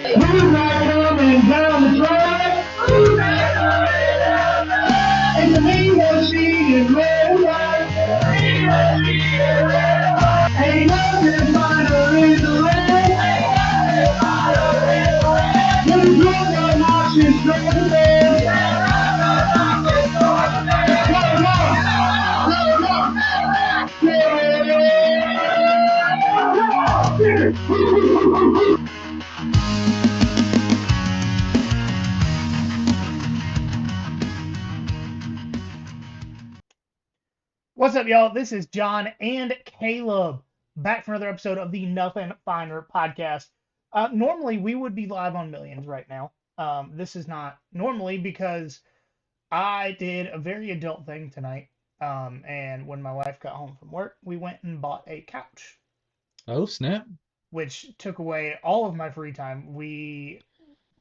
Who's not coming down the track? Who's not coming down the track? And the mean machine is red and white. Mean machine is red and white. Ain't nothing finer in the land. Ain't nothing finer in the land. When the drums are marching straight to bed. Come on, What's up, y'all? This is John and Caleb back for another episode of the Nothing Finer podcast. Normally, we would be live on Millions right now. This is not normally because I did a very adult thing tonight. And when my wife got home from work, we went and bought a couch, Oh, snap. which took away all of my free time. We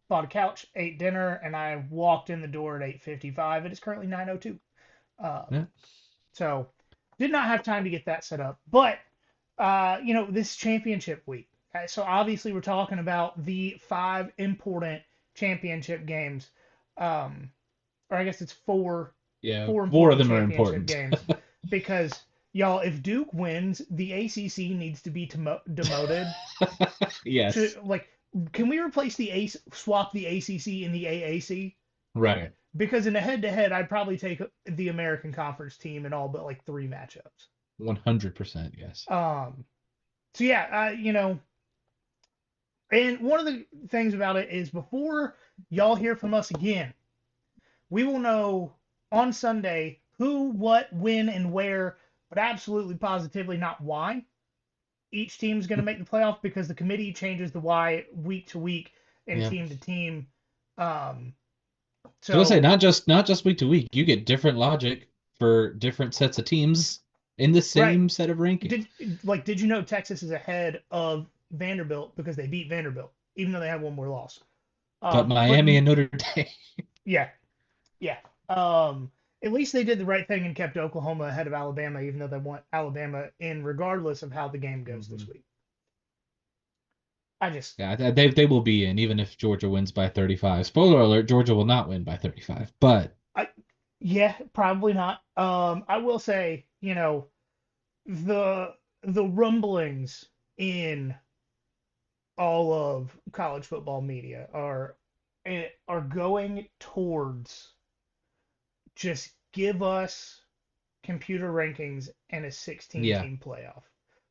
bought a couch, ate dinner, and I walked in the door at 8:55. It is currently 9:02. Yeah. So did not have time to get that set up. But this championship week. So obviously we're talking about the five important championship games. Or I guess it's Yeah. four Four of important them are championship important. games. Because y'all, if Duke wins, the ACC needs to be demoted to Yes. like. Can we replace swap the ACC in the AAC? Right. Because in a head-to-head, I'd probably take the American Conference team in all but like three matchups. 100%. Yes. Um, so yeah, and one of the things about it is before y'all hear from us again, we will know on Sunday who, what, when, and where, but absolutely positively not why each team's going to make the playoff because the committee changes the why week to week and Yeah. team to team. Um, So I say so not just week to week. You get different logic for different sets of teams in the right, same set of rankings. did you know Texas is ahead of Vanderbilt because they beat Vanderbilt even though they have one more loss? But But Miami and Notre Dame. yeah, yeah. At least they did the right thing and kept Oklahoma ahead of Alabama, even though they want Alabama in regardless of how the game goes this Mhm. week. I just, Yeah, they will be in even if Georgia wins by 35. Spoiler alert: Georgia will not win by 35. But I, yeah, probably not. I will say, the rumblings in all of college football media are going towards just give us computer rankings and a 16 yeah, team playoff,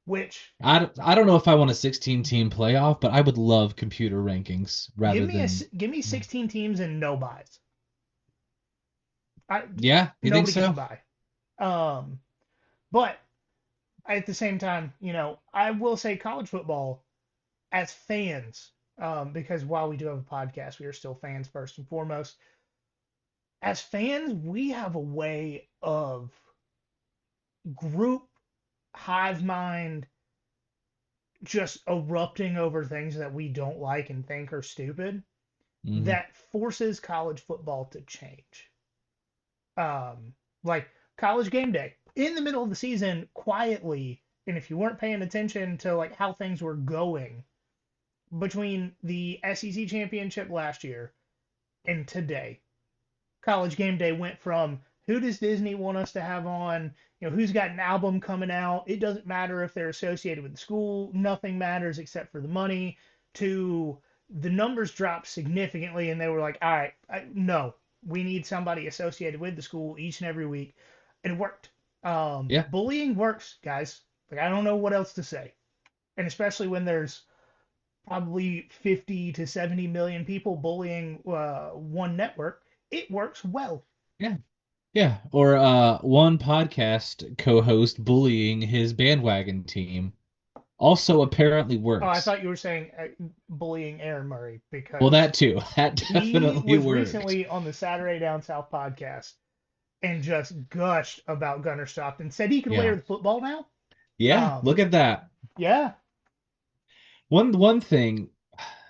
which I don't know if I want a 16 team playoff, but I would love computer rankings rather than. give me 16 teams and no buys. I Yeah, you think Nobody gets a so? buy. Um, but at the same time, I will say college football as fans, because while we do have a podcast, we are still fans first and foremost. As fans, we have a way of group hive mind just erupting over things that we don't like and think are stupid Hmm. that forces college football to change. Like college game day in the middle of the season, quietly, and if you weren't paying attention to like how things were going between the SEC championship last year and today, college game day went from who does Disney want us to have on, who's got an album coming out. It doesn't matter if they're associated with the school, nothing matters except for the money, to the numbers dropped significantly, and they were like, all right, no, we need somebody associated with the school each and every week. And it worked. Yeah, Bullying works, guys. Like, I don't know what else to say. And especially when there's probably 50 to 70 million people bullying one network, it works well. yeah, yeah. Or one podcast co-host bullying his bandwagon team also apparently Oh, I works. thought you were saying bullying Aaron Murray Well, because that too. That he definitely was works. recently on the Saturday Down South podcast and just gushed about Gunner Stockton. Said he could wear Yeah, the football now. yeah. Look Um, at that. yeah, One thing,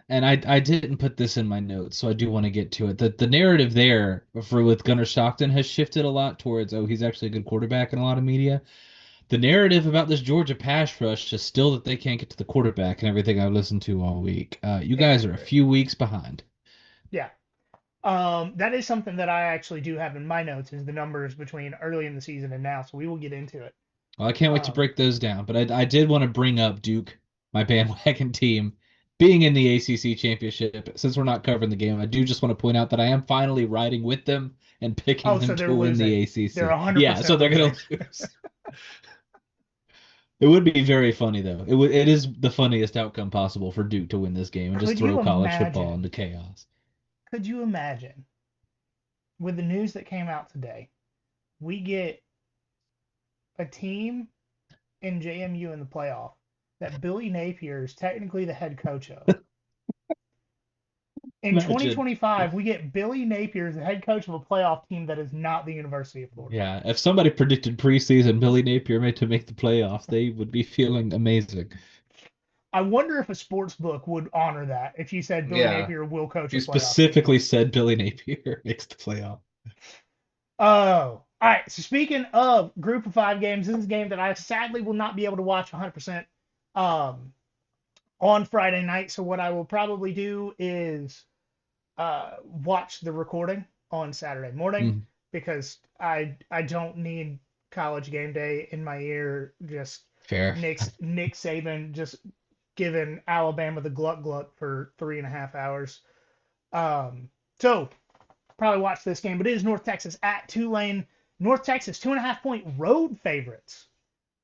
and I didn't put this in my notes, so I do want to get to it. The narrative there for with Gunnar Stockton has shifted a lot towards, oh, he's actually a good quarterback in a lot of media. The narrative about this Georgia pass rush is still that they can't get to the quarterback and everything I've listened to all week. You guys are a Inaccurate. few weeks behind. Yeah. That is something that I actually do have in my notes is the numbers between early in the season and now. So we will get into it. Well, I can't wait to Um, break those down. But I did want to bring up Duke, my bandwagon team, being in the ACC championship. Since we're not covering the game, I do just want to point out that I am finally riding with them and picking oh, them so they're to win the losing. They're ACC. Yeah, so 100% they're gonna losing. lose. It would be very funny though. It is the funniest outcome possible for Duke to win this game and just Could you throw college football imagine? into chaos. Could you imagine with the news that came out today, we get a team in JMU in the playoff that Billy Napier is technically the head coach of. In Imagine. 2025, we get Billy Napier as the head coach of a playoff team that is not the University of Florida. Yeah, if somebody predicted preseason Billy Napier made to make the playoffs, they would be feeling amazing. I wonder if a sports book would honor that if you said Billy Yeah. Napier will coach a You playoff team. specifically said Billy Napier makes the playoff. Oh, all right. So speaking of group of five games, this is a game that I sadly will not be able to watch 100% um, on Friday night. So what I will probably do is watch the recording on Saturday morning Mm, because I don't need college game day in my ear. Just fair. Nick Saban just giving Alabama the gluck gluck for 3.5 hours. So probably watch this game, but it is North Texas at Tulane. North Texas 2.5 point road favorites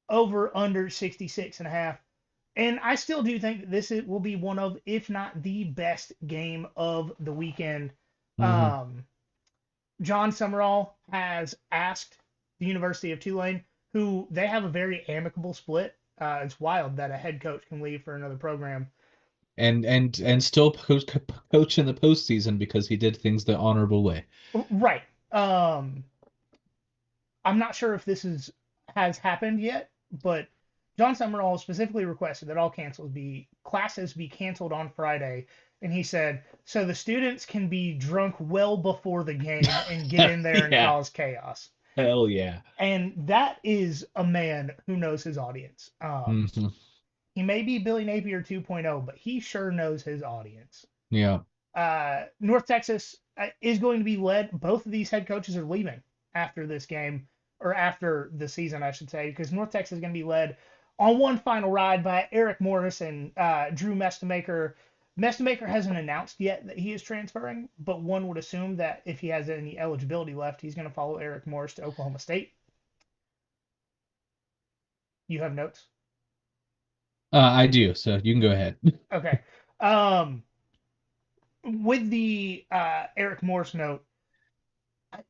over under 66.5. And I still do think that will be one of, if not the best game of the weekend. Hmm. Um, John Summerall has asked the University of Tulane, who they have a very amicable split. It's wild that a head coach can leave for another program. And still coach in the postseason because he did things the honorable way. Right. Um, I'm not sure if has happened yet, but John Summerall specifically requested that all classes be canceled on Friday, and he said so the students can be drunk well before the game and get in there and Yeah, cause chaos. hell yeah. And that is a man who knows his audience. Hmm. He may be Billy Napier 2.0, but he sure knows his audience. Yeah. North Texas is going to be led. Both of these head coaches are leaving after this game, or after the season, I should say, because North Texas is going to be led on one final ride by Eric Morris and Drew Mestemaker. Mestemaker hasn't announced yet that he is transferring, but one would assume that if he has any eligibility left, he's going to follow Eric Morris to Oklahoma State. You have notes? I do, so you can go ahead. Okay. Um, with the Eric Morris note, I, I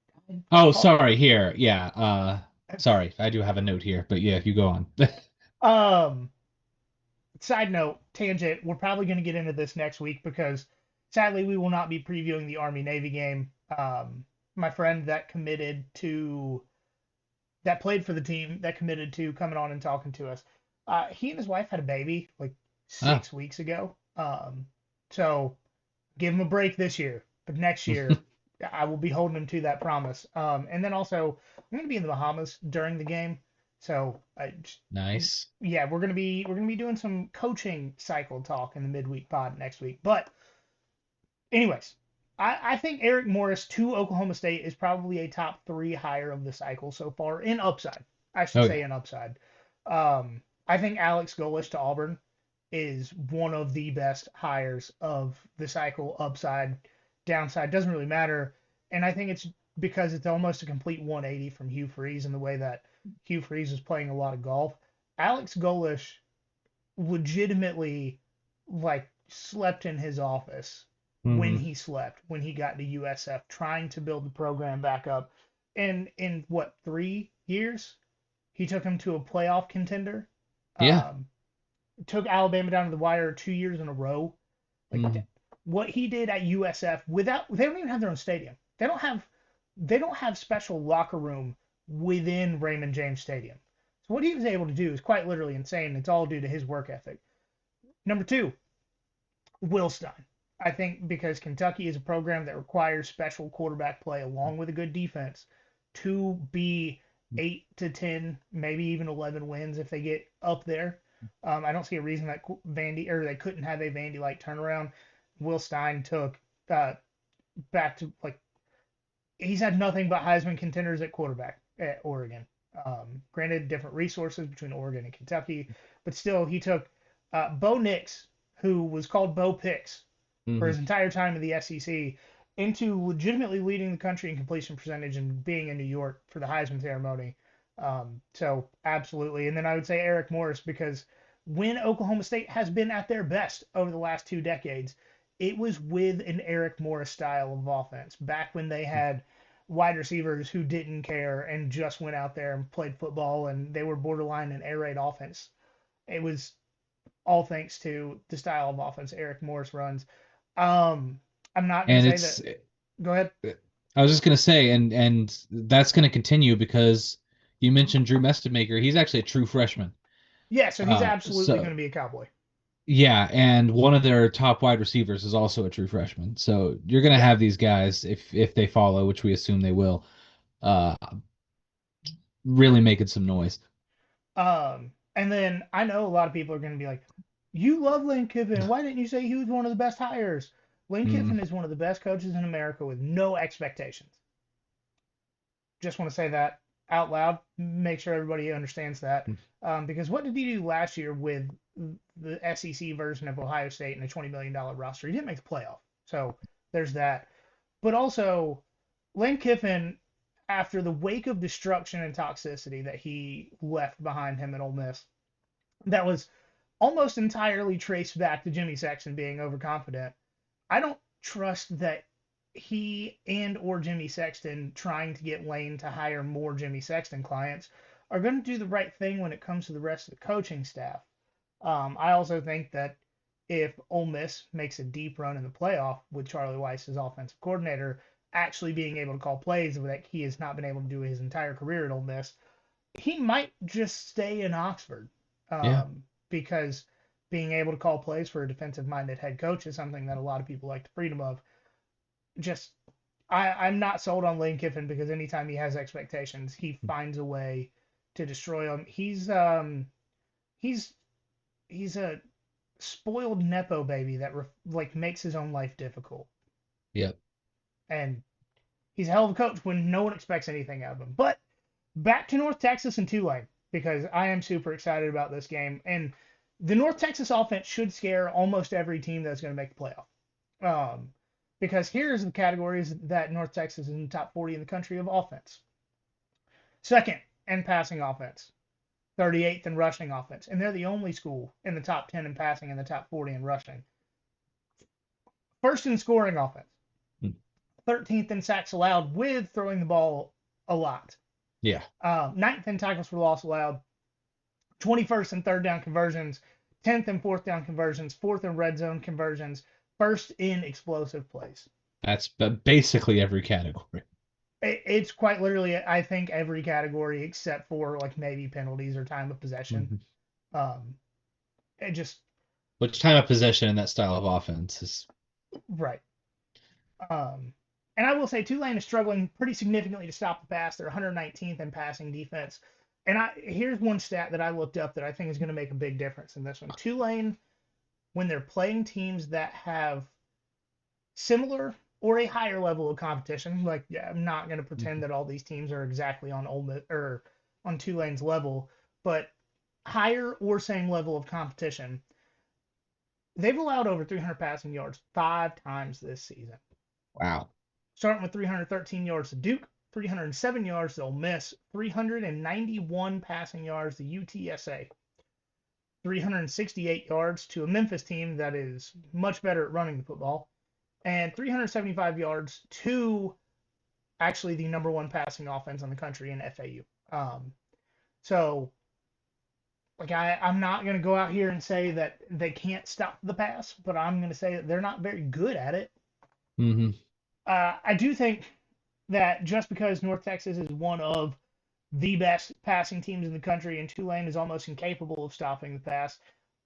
Oh, call, sorry, here. Yeah, sorry. I do have a note here, but yeah, you go on. um, side note, tangent, we're probably going to get into this next week because sadly we will not be previewing the Army Navy game. My friend that played for the team that committed to coming on and talking to us. He and his wife had a baby like Ah. 6 weeks ago. So give him a break this year, but next year I will be holding him to that promise. And then also I'm going to be in the Bahamas during the game, so Nice. yeah, we're gonna be doing some coaching cycle talk in the midweek pod next week. But anyways, I think Eric Morris to Oklahoma State is probably a top three hire of the cycle so far in upside. I should Oh say yeah. in upside. I think Alex Golesh to Auburn is one of the best hires of the cycle. Upside, downside doesn't really matter, and I think it's because it's almost a complete 180 from Hugh Freeze in the way that Hugh Freeze is playing a lot of golf. Alex Golesh legitimately like slept in his office when Hmm. he slept when he got to USF trying to build the program back up. And in what 3 years he took him to a playoff contender. Yeah. Um, took Alabama down to the wire 2 years in a row. Like Hmm. what he did at USF without they don't even have their own stadium. They don't have special locker room within Raymond James Stadium. So what he was able to do is quite literally insane. It's all due to his work ethic. Number two, Will Stein. I think because Kentucky is a program that requires special quarterback play along with a good defense to be 8 to 10, maybe even 11 wins if they get up there. I don't see a reason that Vandy or they couldn't have a Vandy-like turnaround. Will Stein took back to like he's had nothing but Heisman contenders at quarterback at Oregon. Granted, different resources between Oregon and Kentucky, but still, he took Bo Nix, who was called Bo Picks for Hmm. his entire time in the SEC, into legitimately leading the country in completion percentage and being in New York for the Heisman ceremony. So absolutely, and then I would say Eric Morris because when Oklahoma State has been at their best over the last 2 decades, it was with an Eric Morris style of offense. Back when they had wide receivers who didn't care and just went out there and played football and they were borderline an air raid offense. It was all thanks to the style of offense Eric Morris runs. Um, I'm not gonna And say that. Go ahead. I was just gonna say, and that's gonna continue because you mentioned Drew Mestemaker. He's actually a true freshman. Yeah, so he's absolutely So going to be a Cowboy. yeah, and one of their top wide receivers is also a true freshman. So you're gonna Yeah. have these guys if they follow, which we assume they will, uh, really making some noise. And then I know a lot of people are going to be like, "You love Lane Kiffin. Why didn't you say he was one of the best hires?" Lane Mm, Kiffin is one of the best coaches in America with no expectations. Just want to say that out loud. Make sure everybody understands that. Because what did he do last year with the SEC version of Ohio State and a $20 million roster? He didn't make the playoff. So there's that. But also, Lane Kiffin, after the wake of destruction and toxicity that he left behind him at Ole Miss, that was almost entirely traced back to Jimmy Sexton being overconfident. I don't trust that he and or Jimmy Sexton trying to get Lane to hire more Jimmy Sexton clients are going to do the right thing when it comes to the rest of the coaching staff. I also think that if Ole Miss makes a deep run in the playoff with Charlie Weiss as offensive coordinator, actually being able to call plays that he has not been able to do his entire career at Ole Miss, he might just stay in Oxford yeah. because being able to call plays for a defensive-minded head coach is something that a lot of people like the freedom of. Just I'm not sold on Lane Kiffin because anytime he has expectations, he finds a way to destroy them. He's he's a spoiled nepo baby that like makes his own life difficult, Yep. and he's a hell of a coach when no one expects anything out of him. But back to North Texas and Tulane because I am super excited about this game, and the North Texas offense should scare almost every team that's going to make the playoff. Um, because here's the categories that North Texas is in the top 40 in the country of offense. Second in passing offense, 38th in rushing offense, and they're the only school in the top 10 in passing and the top 40 in rushing. First in scoring offense, Mm. 13th in sacks allowed with throwing the ball a lot. Yeah. Ninth in tackles for loss allowed, 21st in third down conversions, 10th in fourth down conversions, fourth in red zone conversions, first in explosive plays. That's basically every category. It's quite literally, I think, every category except for like maybe penalties or time of possession. Hmm. Um, it just Which time of possession in that style of offense is right. Um, and I will say Tulane is struggling pretty significantly to stop the pass. They're 119th in passing defense. And here's one stat that I looked up that I think is going to make a big difference in this one. Tulane, when they're playing teams that have similar or a higher level of competition, like yeah, I'm not going to pretend that all these teams are exactly on Ole Miss or on Tulane's level, but higher or same level of competition, they've allowed over 300 passing yards 5 times this season. wow. Starting with 313 yards to Duke, 307 yards to Ole Miss, 391 passing yards to UTSA, 368 yards to a Memphis team that is much better at running the football, and 375 yards to actually the number one passing offense in the country in FAU. So, like, I'm not going to go out here and say that they can't stop the pass, but I'm going to say that they're not very good at it. Hmm. I do think that just because North Texas is one of the best passing teams in the country and Tulane is almost incapable of stopping the pass,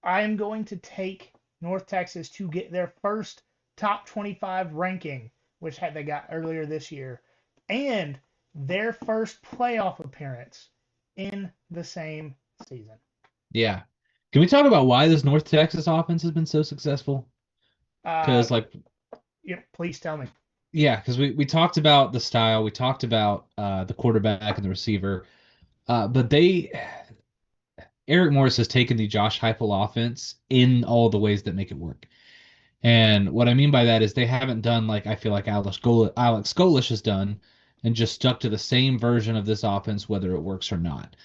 I am going to take North Texas to get their first top 25 ranking, which they got earlier this year, and their first playoff appearance in the same season. Yeah. Can we talk about why this North Texas offense has been so successful? Uh, Because like, yeah, please tell me. yeah, because we talked about the style, we talked about the quarterback and the receiver, but Eric Morris has taken the Josh Heupel offense in all the ways that make it work. And what I mean by that is they haven't done like I feel like Alex Golish has done and just stuck to the same version of this offense, whether it works or not.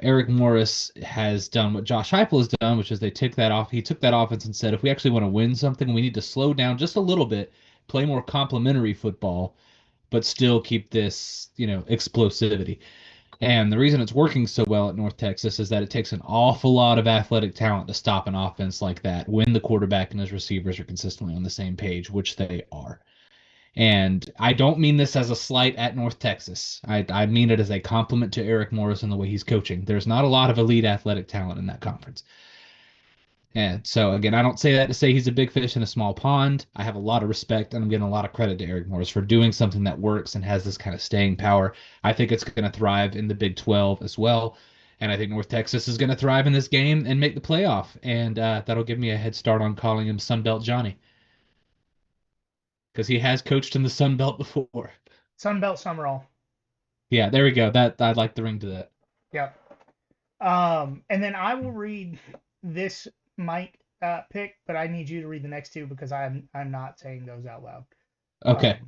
Eric Morris has done what Josh Heupel has done, which is he took that offense and said, if we actually want to win something, we need to slow down just a little bit, play more complementary football, but still keep this, explosivity. And the reason it's working so well at North Texas is that it takes an awful lot of athletic talent to stop an offense like that when the quarterback and his receivers are consistently on the same page, which they are. And I don't mean this as a slight at North Texas. I mean it as a compliment to Eric Morris and the way he's coaching. There's not a lot of elite athletic talent in that conference. And so again, I don't say that to say he's a big fish in a small pond. I have a lot of respect and I'm getting a lot of credit to Eric Morris for doing something that works and has this kind of staying power. I think it's going to thrive in the Big 12 as well. And I think North Texas is going to thrive in this game and make the playoff. And that'll give me a head start on calling him Sunbelt Johnny because he has coached in the Sun Belt before. Sunbelt Summerall. Yeah, there we go. That I'd like the ring to that. Yep. And then I will read this Mike pick, but I need you to read the next two because I'm not saying those out loud. Okay.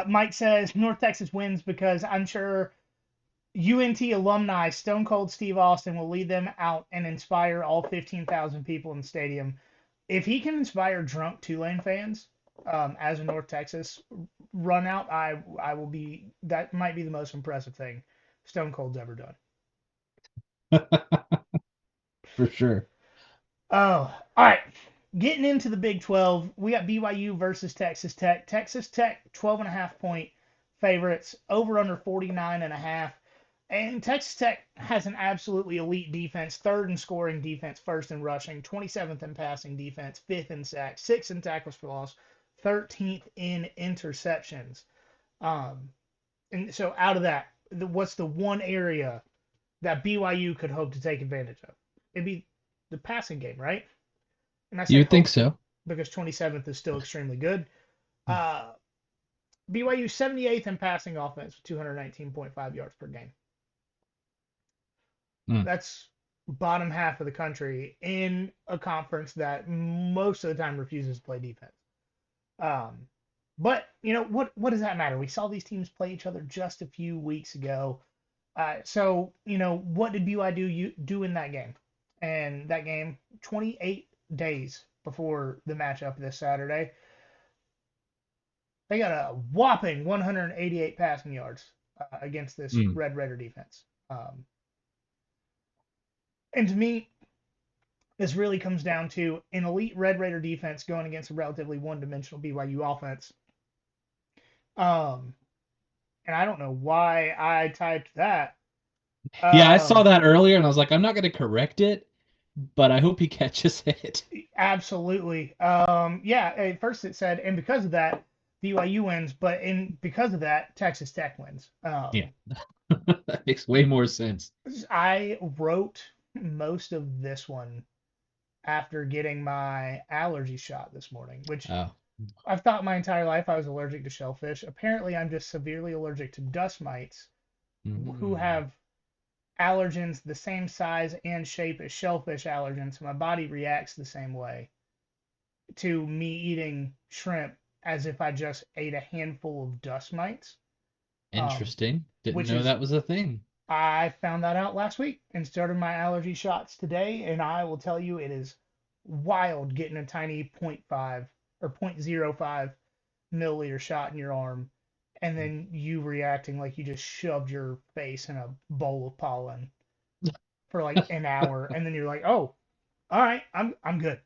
Mike says North Texas wins because I'm sure UNT alumni Stone Cold Steve Austin will lead them out and inspire all 15,000 people in the stadium. If he can inspire drunk Tulane fans as a North Texas run out, I will be, that might be the most impressive thing Stone Cold's ever done. For sure. Oh, all right. Getting into the Big 12, we got BYU versus Texas Tech. Texas Tech 12.5 point favorites, over under 49.5. And Texas Tech has an absolutely elite defense, third in scoring defense, first in rushing, 27th in passing defense, fifth in sacks, sixth in tackles for loss, 13th in interceptions. And so out of that, what's the one area that BYU could hope to take advantage of? It'd be the passing game, right? And I You say would think hope so. because 27th is still extremely good. BYU 78th in passing offense with 219.5 yards per game. That's bottom half of the country in a conference that most of the time refuses to play defense. But what does that matter? We saw these teams play each other just a few weeks ago. So what did BYU do in that game? And that game, 28 days before the matchup this Saturday, they got a whopping 188 passing yards against this Red Raider defense. And to me, this really comes down to an elite Red Raider defense going against a relatively one-dimensional BYU offense. And I don't know why I typed that. Yeah, I saw that earlier and I was like, I'm not going to correct it, but I hope he catches it. Absolutely. Yeah, at first it said, and because of that, BYU wins, but because of that, Texas Tech wins. Yeah. That makes way more sense. I wrote most of this one after getting my allergy shot this morning, which I've thought my entire life I was allergic to shellfish. Apparently, I'm just severely allergic to dust mites who have allergens the same size and shape as shellfish allergens. So my body reacts the same way to me eating shrimp as if I just ate a handful of dust mites. Interesting. Didn't know that was a thing. I found that out last week and started my allergy shots today, and I will tell you it is wild getting a tiny 0.5 or 0.05 milliliter shot in your arm and then you reacting like you just shoved your face in a bowl of pollen for like an hour, and then you're like, oh, all right, I'm good.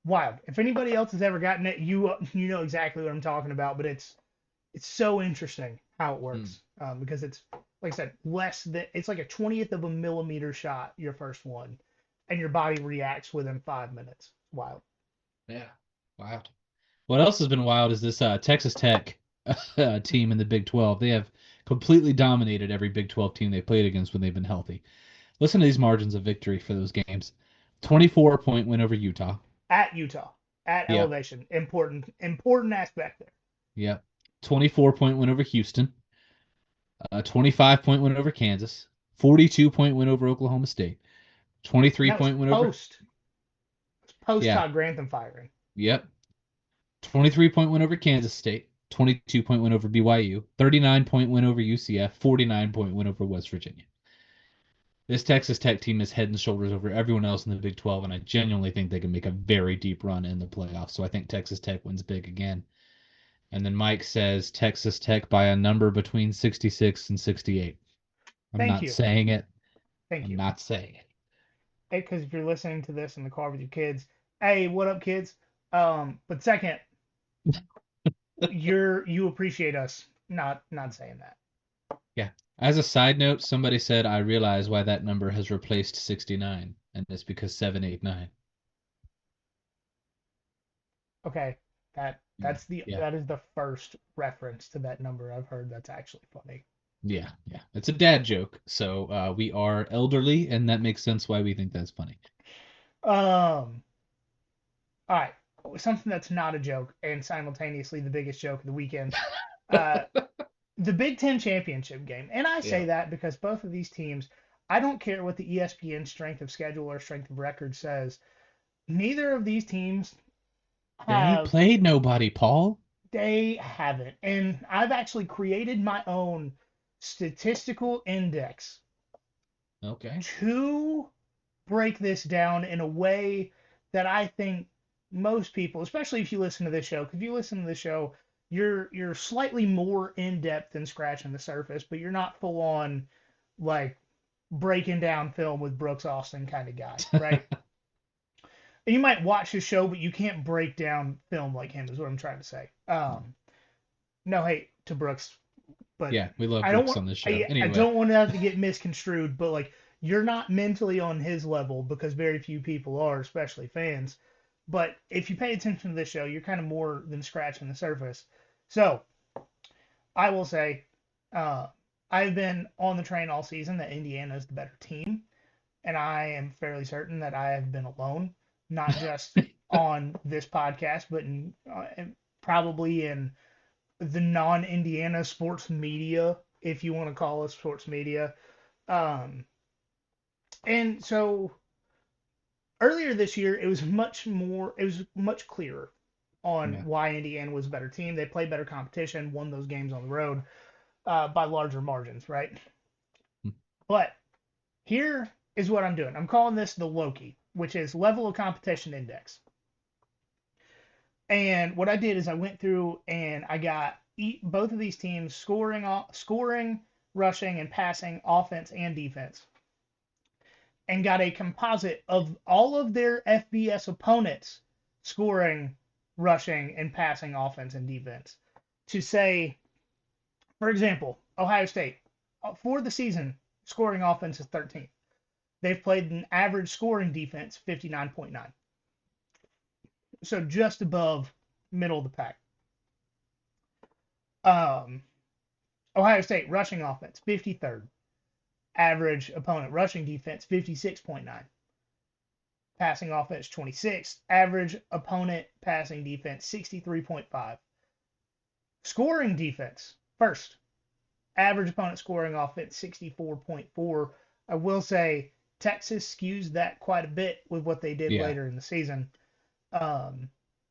Wild. If anybody else has ever gotten it, you know exactly what I'm talking about. But it's so interesting how it works because it's like I said, it's like a 20th of a millimeter shot, your first one, and your body reacts within 5 minutes. Wild. Yeah, wild. What else has been wild is this Texas Tech team in the Big 12. They have completely dominated every Big 12 team they played against when they've been healthy. Listen to these margins of victory for those games. 24-point win over Utah. At Utah, at Yep. elevation, important aspect there. Yep. 24-point win over Houston. 25-point win over Kansas. 42-point win over Oklahoma State. 23-point win over. Post Yeah. Todd Grantham firing. Yep. 23-point win over Kansas State. 22-point win over BYU. 39-point win over UCF. 49-point win over West Virginia. This Texas Tech team is head and shoulders over everyone else in the Big 12, and I genuinely think they can make a very deep run in the playoffs. So I think Texas Tech wins big again. And then Mike says Texas Tech by a number between 66 and 68. I'm not saying it. Thank you. I'm not saying it. Because if you're listening to this in the car with your kids, hey, what up, kids? But second, you appreciate us not saying that. Yeah. As a side note, somebody said I realize why that number has replaced 69, and it's because 789. Okay, that is the first reference to that number I've heard that's actually funny. Yeah. It's a dad joke, so we are elderly, and that makes sense why we think that's funny. All right, something that's not a joke and simultaneously the biggest joke of the weekend. The Big Ten championship game. And I say that because both of these teams, I don't care what the ESPN strength of schedule or strength of record says. Neither of these teams They ain't played nobody, Paul. They haven't. And I've actually created my own statistical index. Okay. To break this down in a way that I think most people, especially if you listen to this show, because if you listen to the show, you're slightly more in depth than scratching the surface, but you're not full on like breaking down film with Brooks Austin kind of guy, right? And you might watch his show, but you can't break down film like him, is what I'm trying to say. No hate to Brooks, but yeah, we love Brooks on this show. Anyway. I don't want that to get misconstrued, but like you're not mentally on his level because very few people are, especially fans. But if you pay attention to this show, you're kind of more than scratching the surface. So I will say I've been on the train all season that Indiana is the better team, and I am fairly certain that I have been alone, not just on this podcast, but probably in the non-Indiana sports media, if you want to call it sports media. And so earlier this year, it was much clearer on why Indiana was a better team. They played better competition, won those games on the road by larger margins, right? But here is what I'm doing. I'm calling this the Loki, which is level of competition index. And what I did is I went through and I got both of these teams scoring, rushing, and passing, offense and defense, and got a composite of all of their FBS opponents scoring, rushing, and passing, offense and defense. To say, for example, Ohio State, for the season, scoring offense is 13th. They've played an average scoring defense 59.9. So just above middle of the pack. Ohio State rushing offense 53rd. Average opponent rushing defense 56.9. Passing offense 26th. Average opponent passing defense 63.5. Scoring defense first. Average opponent scoring offense 64.4. I will say Texas skews that quite a bit with what they did later in the season.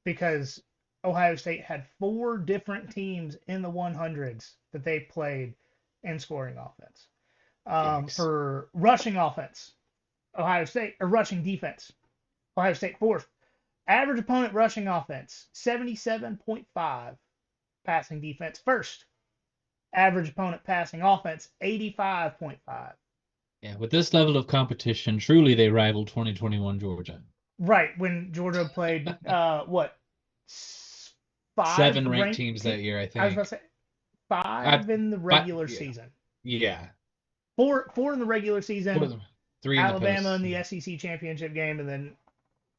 Because Ohio State had 4 different teams in the 100s that they played in scoring offense. For rushing offense, Ohio State, or rushing defense, Ohio State 4th. Average opponent rushing offense, 77.5. Passing defense 1st. Average opponent passing offense, 85.5. Yeah, with this level of competition, truly they rival 2021 Georgia. Right, when Georgia played, 7 ranked teams that year, I think. I was about to say 5 in the regular season. Yeah. 4 in the regular season. 3 Alabama in the SEC championship game, and then,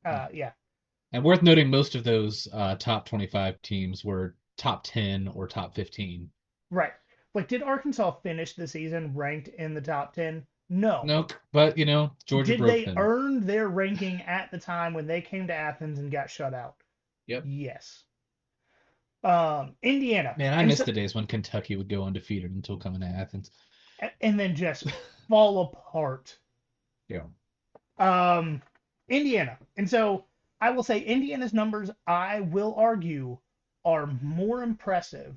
And worth noting, most of those top 25 teams were top 10 or top 15. Right. Like, did Arkansas finish the season ranked in the top 10? No. No, but Georgia Did broke they them. earn their ranking at the time when they came to Athens and got shut out? Yep. Yes. Indiana. Man, I And miss so, the days when Kentucky would go undefeated until coming to Athens. and then just fall apart. Yeah. Um, Indiana. And so I will say Indiana's numbers, I will argue, are more impressive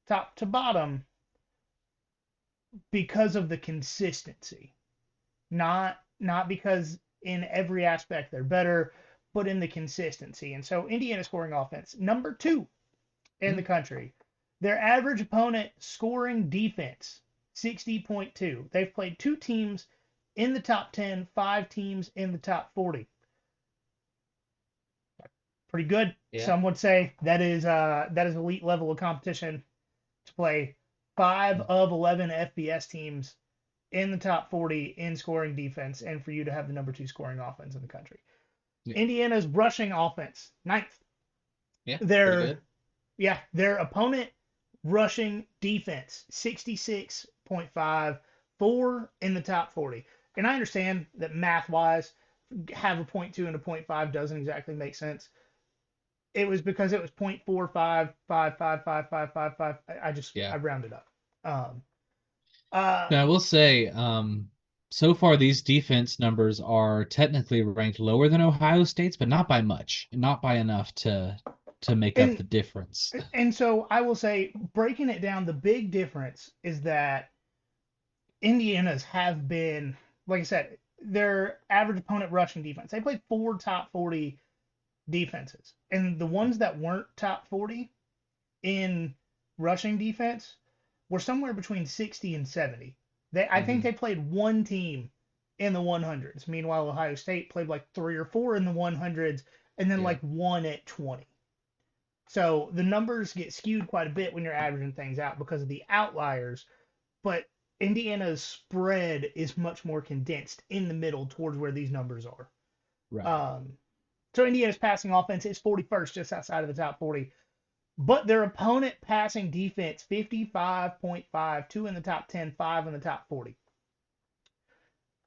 top to bottom because of the consistency. Not because in every aspect they're better, but in the consistency. And so Indiana scoring offense, number 2 in the country. Their average opponent scoring defense, 60.2. They've played 2 teams in the top 10, 5 teams in the top 40. Pretty good. Yeah. Some would say that is elite level of competition to play 5 of 11 FBS teams in the top 40 in scoring defense, and for you to have the number 2 scoring offense in the country. Yeah. Indiana's rushing offense, 9th. Yeah, pretty good. Their opponent rushing defense, 66.5, 4 in the top 40. And I understand that math-wise, have a .2 and a .5 doesn't exactly make sense. It was because it was 0.45555555. I rounded up. Now, I will say, so far these defense numbers are technically ranked lower than Ohio State's, but not by much, not by enough to make up the difference. And so I will say, breaking it down, the big difference is that Indiana's have been, like I said, their average opponent rushing defense. They played 4 top 40 defenses, and the ones that weren't top 40 in rushing defense were somewhere between 60 and 70. I think they played 1 team in the 100s. Meanwhile, Ohio State played like 3 or 4 in the 100s, and then like 1 at 20. So the numbers get skewed quite a bit when you're averaging things out because of the outliers, but Indiana's spread is much more condensed in the middle towards where these numbers are. Right. So Indiana's passing offense is 41st, just outside of the top 40. But their opponent passing defense, 55.5, 2 in the top 10, 5 in the top 40.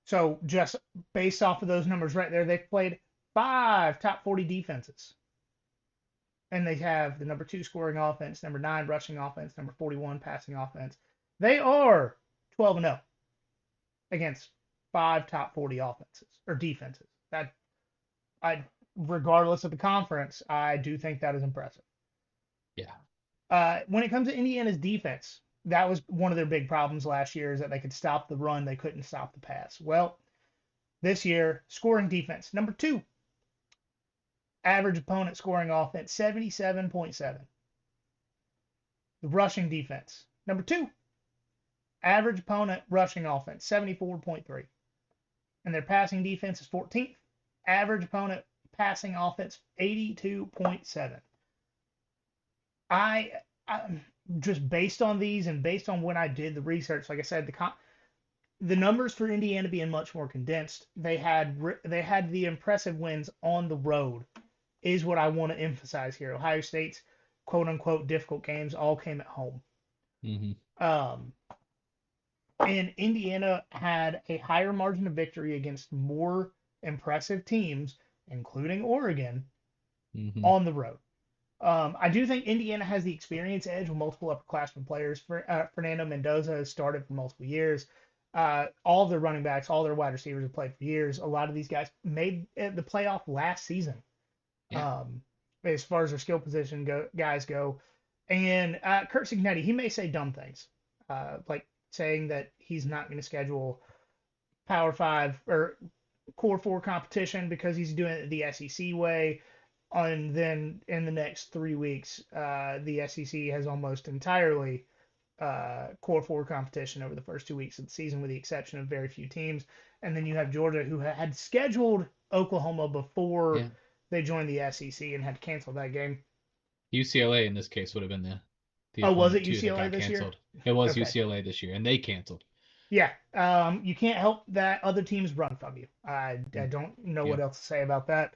So just based off of those numbers right there, they've played 5 top 40 defenses. And they have the number 2 scoring offense, number 9 rushing offense, number 41 passing offense. They are 12-0 against 5 top 40 offenses or defenses. Regardless of the conference, I do think that is impressive. Yeah. When it comes to Indiana's defense, that was one of their big problems last year, is that they could stop the run, they couldn't stop the pass. Well, this year, scoring defense, number 2. Average opponent scoring offense, 77.7. The rushing defense, number 2. Average opponent rushing offense, 74.3. And their passing defense is 14th. Average opponent passing offense, 82.7. I just based on these and based on when I did the research, like I said, the numbers for Indiana being much more condensed. They had the impressive wins on the road, is what I want to emphasize here. Ohio State's quote unquote difficult games all came at home. And Indiana had a higher margin of victory against more impressive teams, including Oregon, on the road. I do think Indiana has the experience edge with multiple upperclassmen players. Fernando Mendoza has started for multiple years. All their running backs, all their wide receivers have played for years. A lot of these guys made the playoff last season, as far as their skill position guys go. And Kurt Cignetti, he may say dumb things, like saying that he's not going to schedule Power 5 or Core 4 competition because he's doing it the SEC way. And then in the next 3 weeks, the SEC has almost entirely Core 4 competition over the first 2 weeks of the season, with the exception of very few teams. And then you have Georgia, who had scheduled Oklahoma before they joined the SEC and had to cancel that game. UCLA in this case would have been the was it too, UCLA this canceled. year? It was UCLA this year, and they canceled. Yeah, you can't help that other teams run from you. I don't know what else to say about that.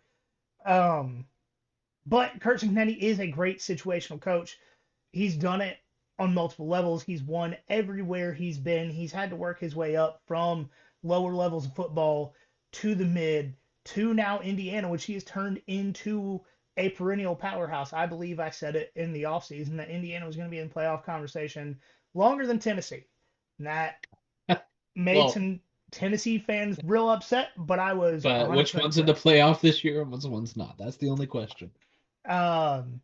But Kurt Cignetti is a great situational coach. he's done it on multiple levels. He's won everywhere he's been. He's had to work his way up from lower levels of football to the mid to now Indiana, which he has turned into a perennial powerhouse. I believe I said it in the offseason that Indiana was going to be in playoff conversation longer than Tennessee. And that made Well, some Tennessee fans real upset, but I was but which 100% one's in the correct. playoff this year and which one's not? That's the only question. Um,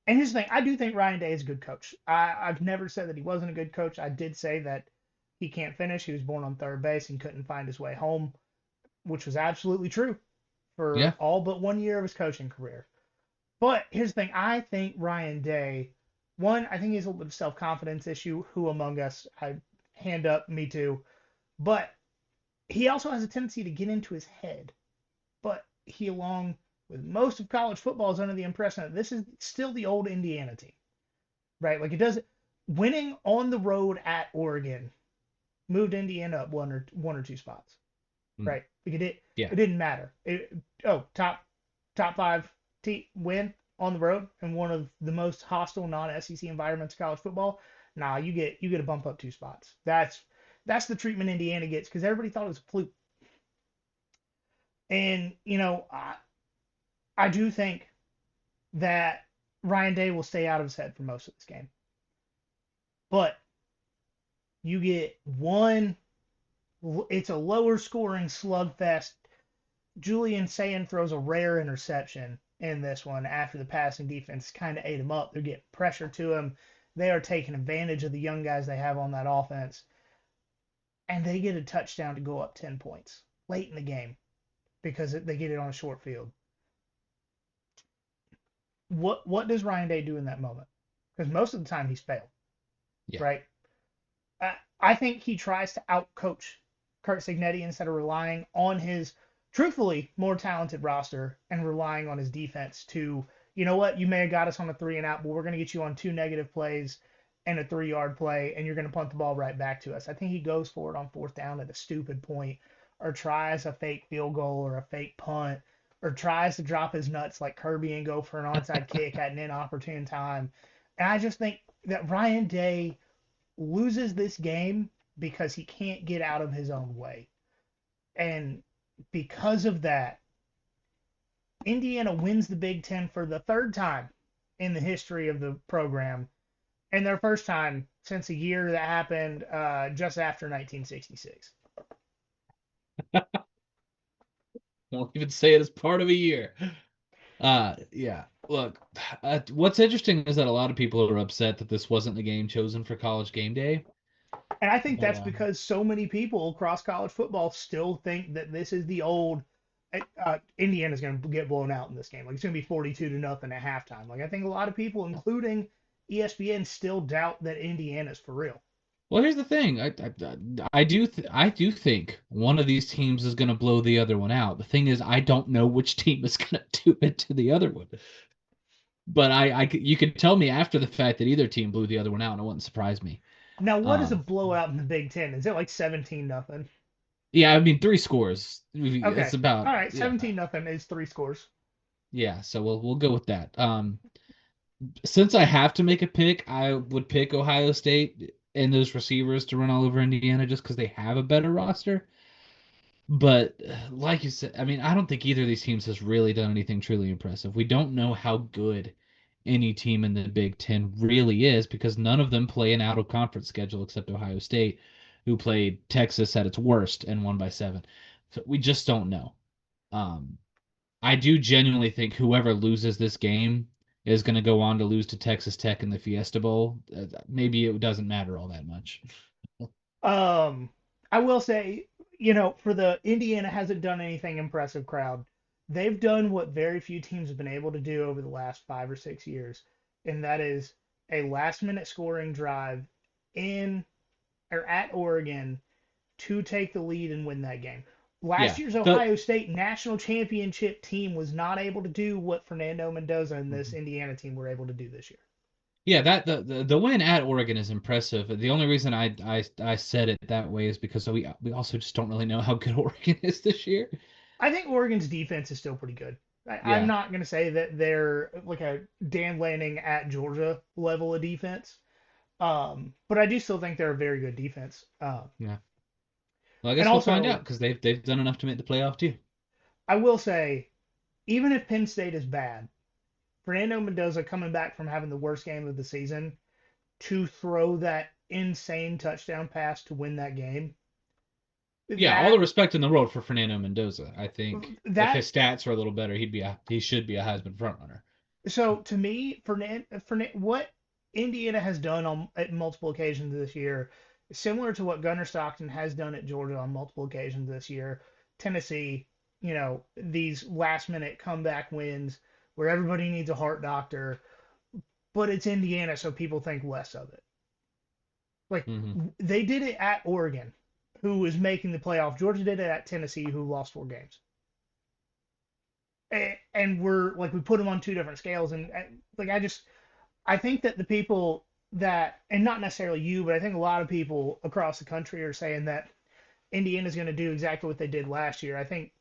and here's the thing, I do think Ryan Day is a good coach. I've never said that he wasn't a good coach. I did say that he can't finish. He was born on third base and couldn't find his way home, which was absolutely true Yeah. for all but 1 year of his coaching career. But here's the thing, I think Ryan Day, one, I think he has a little bit of self confidence issue. Who among us? I hand up, me too. But he also has a tendency to get into his head. But he, along with most of college football, is under the impression that this is still the old Indiana team, right? Like it does winning on the road at Oregon moved Indiana up one or two spots, Mm. right? Like Yeah. it didn't matter. Top five win on the road in one of the most hostile non-SEC environments of college football. Nah, you get a bump up 2 spots. That's the treatment Indiana gets because everybody thought it was a fluke. And I do think that Ryan Day will stay out of his head for most of this game. But you get one, it's a lower scoring slugfest. Julian Sayin throws a rare interception in this one after the passing defense kind of ate him up. They're getting pressure to him. They are taking advantage of the young guys they have on that offense. And they get a touchdown to go up 10 points late in the game because they get it on a short field. What does Ryan Day do in that moment? Because most of the time he's failed, Yeah. right? I think he tries to outcoach Kurt Signetti instead of relying on his truthfully more talented roster and relying on his defense to, you know what, you may have got us on a 3 and out, but we're going to get you on 2 negative plays and a 3 yard play, and you're going to punt the ball right back to us. I think he goes for it on fourth down at a stupid point, or tries a fake field goal or a fake punt, or tries to drop his nuts like Kirby and go for an onside kick at an inopportune time. And I just think that Ryan Day loses this game because he can't get out of his own way. And because of that, Indiana wins the Big Ten for the third time in the history of the program, and their first time since a year that happened just after 1966. Won't even say it as part of a year. Yeah. Look, what's interesting is that a lot of people are upset that this wasn't the game chosen for College Game Day. And I think But that's because so many people across college football still think that this is the old Indiana's going to get blown out in this game. Like it's going to be 42-0 at halftime. Like I think a lot of people, including ESPN, still doubt that Indiana's for real. well, here's the thing. I do think one of these teams is going to blow the other one out. The thing is, I don't know which team is going to do it to the other one. But you could tell me after the fact that either team blew the other one out, and it wouldn't surprise me. Now, what is a Um, blowout in the Big Ten? Is it like 17-0? yeah, I mean 3 scores. Okay. It's about All right, yeah, 17-0 is 3 scores. yeah. So we'll go with that. Since I have to make a pick, I would pick Ohio State and those receivers to run all over Indiana just because they have a better roster. But like you said, I mean, I don't think either of these teams has really done anything truly impressive. We don't know how good any team in the Big Ten really is because none of them play an out of conference schedule except Ohio State, who played Texas at its worst and won by 7. So we just don't know. Um, I do genuinely think whoever loses this game is going to go on to lose to Texas Tech in the Fiesta Bowl. Maybe it doesn't matter all that much. Um, I will say, for the Indiana hasn't done anything impressive crowd. They've done what very few teams have been able to do over the last 5 or 6 years, and that is a last minute scoring drive in or at Oregon to take the lead and win that game. Last Yeah. year's Ohio State national championship team was not able to do what Fernando Mendoza and this Indiana team were able to do this year. Yeah, that the win at Oregon is impressive. The only reason I said it that way is because we also just don't really know how good Oregon is this year. I think Oregon's defense is still pretty good. I'm Yeah. not going to say that they're like a Dan Lanning at Georgia level of defense, but I do still think they're a very good defense. Yeah. Well, I And guess we'll find out also, because they've done enough to make the playoff too. I will say, even if Penn State is bad, Fernando Mendoza coming back from having the worst game of the season to throw that insane touchdown pass to win that game, Yeah, all the that respect in the world for Fernando Mendoza. I think if that his stats are a little better, he should be a Heisman frontrunner. so to me, what Indiana has done at multiple occasions this year, similar to what Gunnar Stockton has done at Georgia on multiple occasions this year, Tennessee, these last minute comeback wins where everybody needs a heart doctor, but it's Indiana, so people think less of it. Like Hmm. they did it at Oregon, who was making the playoff. Georgia did it at Tennessee, who lost 4 games. And we're like we put them on two different scales, and like I think that the people that, and not necessarily you, but I think a lot of people across the country are saying that Indiana's going to do exactly what they did last year. I think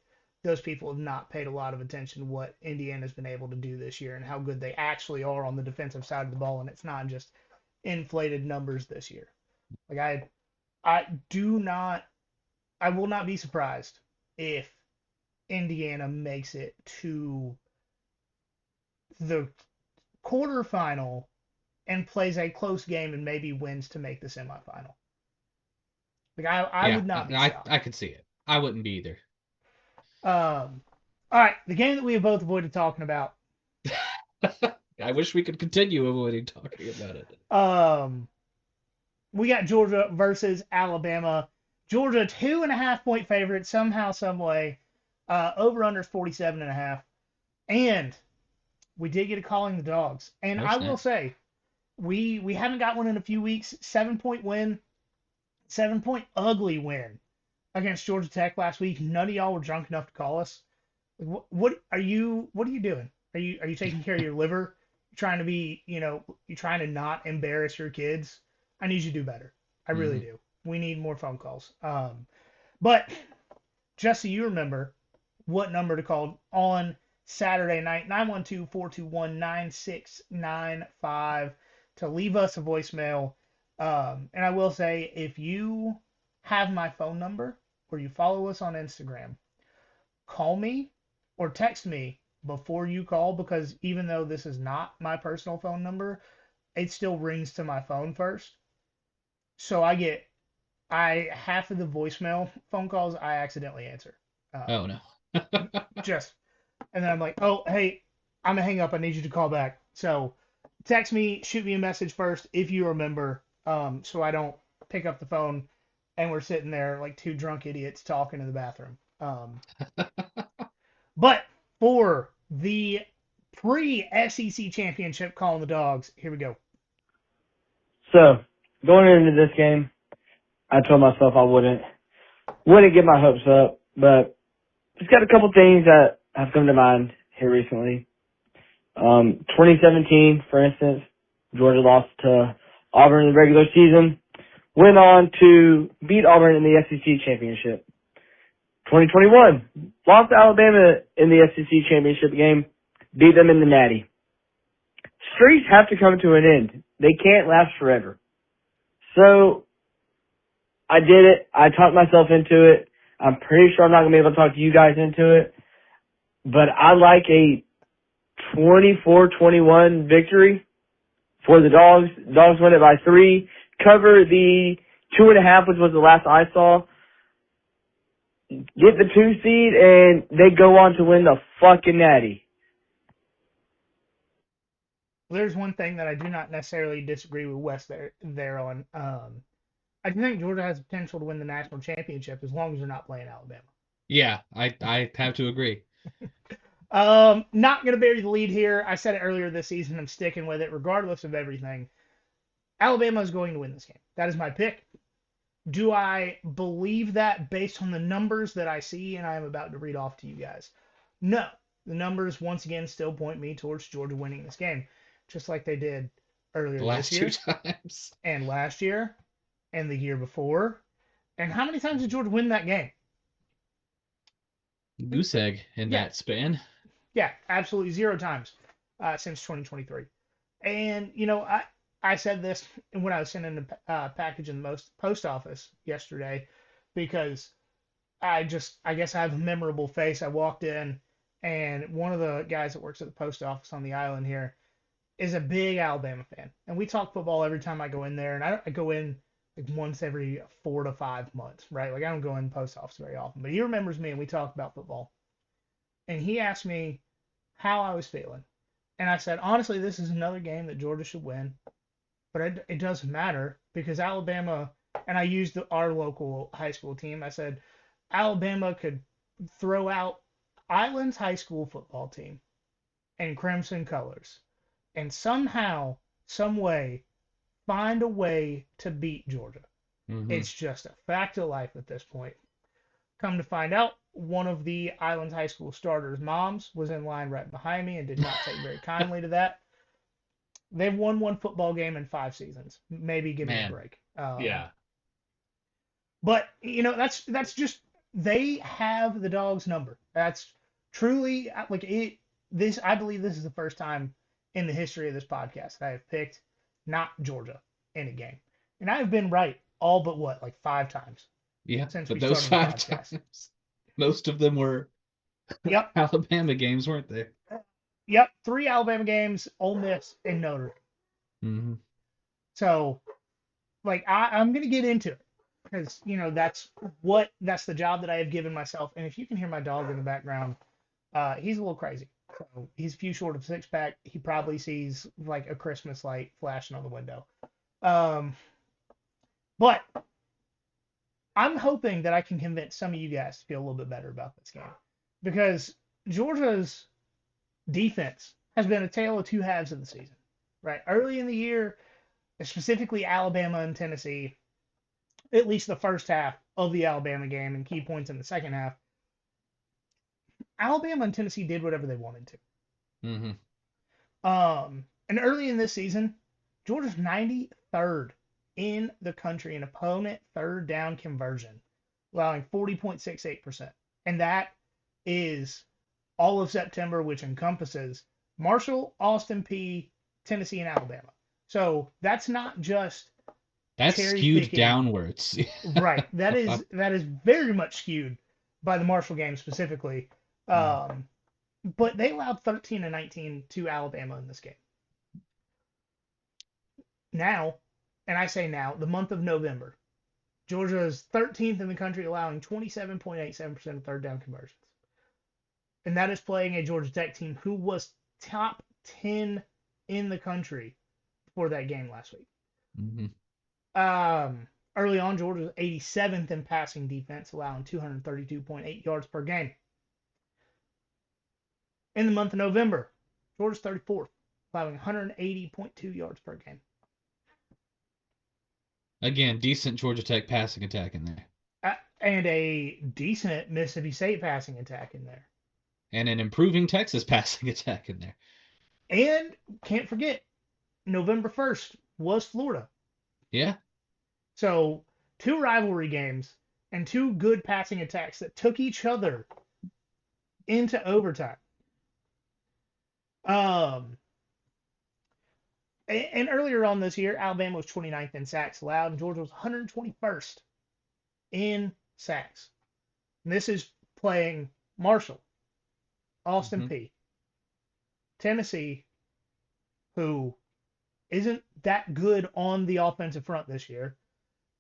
those people have not paid a lot of attention to what Indiana's been able to do this year and how good they actually are on the defensive side of the ball, and it's not just inflated numbers this year. Like I do not, I will not be surprised if Indiana makes it to the quarterfinal and plays a close game and maybe wins to make the semifinal. Like I Yeah, would not be I shocked. could see it. I wouldn't be either. All right, the game that we have both avoided talking about. I wish we could continue avoiding talking about it. Um, we got Georgia versus Alabama. Georgia 2.5 point favorite somehow, some way. Over under 47.5. And we did get a calling the dogs. And Oh I will snap! say, we haven't got one in a few weeks. 7 point win, 7 point ugly win against Georgia Tech last week. None of y'all were drunk enough to call us. What are you? What are you doing? Are you taking care of your liver? You're trying to be, you're trying to not embarrass your kids. I need you to do better. I really Hmm. do. We need more phone calls. But just so you remember what number to call on Saturday night, 912-421-9695 to leave us a voicemail. And I will say, if you have my phone number or you follow us on Instagram, call me or text me before you call, because even though this is not my personal phone number, it still rings to my phone first. So I half of the voicemail phone calls I accidentally answer. Oh no. Just and then I'm like, oh hey, I'm gonna hang up. I need you to call back. So text me, shoot me a message first if you remember, so I don't pick up the phone and we're sitting there like two drunk idiots talking in the bathroom. But for the pre-SEC championship calling the dogs, here we go. So, going into this game, I told myself I wouldn't get my hopes up, but just got a couple things that have come to mind here recently. 2017, for instance, Georgia lost to Auburn in the regular season, went on to beat Auburn in the SEC championship. 2021, lost to Alabama in the SEC championship game, beat them in the Natty. Streaks have to come to an end. They can't last forever. So, I did it. I talked myself into it. I'm pretty sure I'm not going to be able to talk you guys into it. But I like a 24-21 victory for the Dogs. Dogs win it by 3. Cover the 2.5, which was the last I saw. Get the 2 seed, and they go on to win the fucking Natty. There's one thing that I do not necessarily disagree with Wes there on. I do think Georgia has the potential to win the national championship as long as they're not playing Alabama. Yeah, I have to agree. Not going to bury the lead here. I said it earlier this season. I'm sticking with it regardless of everything. Alabama is going to win this game. That is my pick. Do I believe that based on the numbers that I see and I am about to read off to you guys? No. The numbers, once again, still point me towards Georgia winning this game, just like they did The earlier this last two year times. and last year and the year before. And how many times did Georgia win that game? Goose egg in Yeah, that span. Yeah, absolutely 0 times since 2023. And I said this when I was sending the package in the post office yesterday because I guess I have a memorable face. I walked in, and one of the guys that works at the post office on the island here is a big Alabama fan, and we talk football every time I go in there, and I go in like once every 4 to 5 months, right? Like I don't go in the post office very often, but he remembers me, and we talk about football, and he asked me how I was feeling, and I said honestly, this is another game that Georgia should win, but it doesn't matter because Alabama, and I used our local high school team. I said Alabama could throw out Island's high school football team in crimson colors and somehow, some way, find a way to beat Georgia. Mm-hmm. It's just a fact of life at this point. Come to find out, one of the Islands High School starters' moms was in line right behind me and did not take very kindly to that. They've won one football game in 5 seasons. Maybe give me a Man, break. yeah, But that's just they have the dog's number. That's truly like it. This I believe this is the first time in the history of this podcast that I have picked not Georgia in a game, and I have been right all but what like 5 times yeah. since But we those started the five podcast. times, most of them were Yep, Alabama games, weren't they? yep. 3 Alabama games, Ole Miss, and Notre. Mm-hmm. So like I'm gonna get into it because that's the job that I have given myself. And if you can hear my dog in the background, he's a little crazy. So he's a few short of 6 pack. He probably sees like a Christmas light flashing on the window. Um, but I'm hoping that I can convince some of you guys to feel a little bit better about this game because Georgia's defense has been a tale of two halves of the season. Right, early in the year, specifically Alabama and Tennessee, at least the first half of the Alabama game and key points in the second half, Alabama and Tennessee did whatever they wanted to. Mm-hmm. And early in this season, Georgia's 93rd in the country in opponent third down conversion, allowing 40.68%. And that is all of September, which encompasses Marshall, Austin Peay, Tennessee, and Alabama. So that's not just That's cherry skewed picking. downwards. Right. That is very much skewed by the Marshall game specifically. But they allowed 13 and 19 to Alabama in this game. Now, and I say now, the month of November, Georgia is 13th in the country, allowing 27.87% of third down conversions. And that is playing a Georgia Tech team who was top 10 in the country for that game last week. Mm-hmm. Early on, Georgia was 87th in passing defense, allowing 232.8 yards per game. In the month of November, Georgia's 34th, allowing 180.2 yards per game. Again, decent Georgia Tech passing attack in there. And a decent Mississippi State passing attack in there. And an improving Texas passing attack in there. And can't forget, November 1st was Florida. Yeah. So 2 rivalry games and 2 good passing attacks that took each other into overtime. And earlier on this year, Alabama was 29th in sacks allowed, and Georgia was 121st in sacks. And this is playing Marshall, Austin Peay, Tennessee, who isn't that good on the offensive front this year,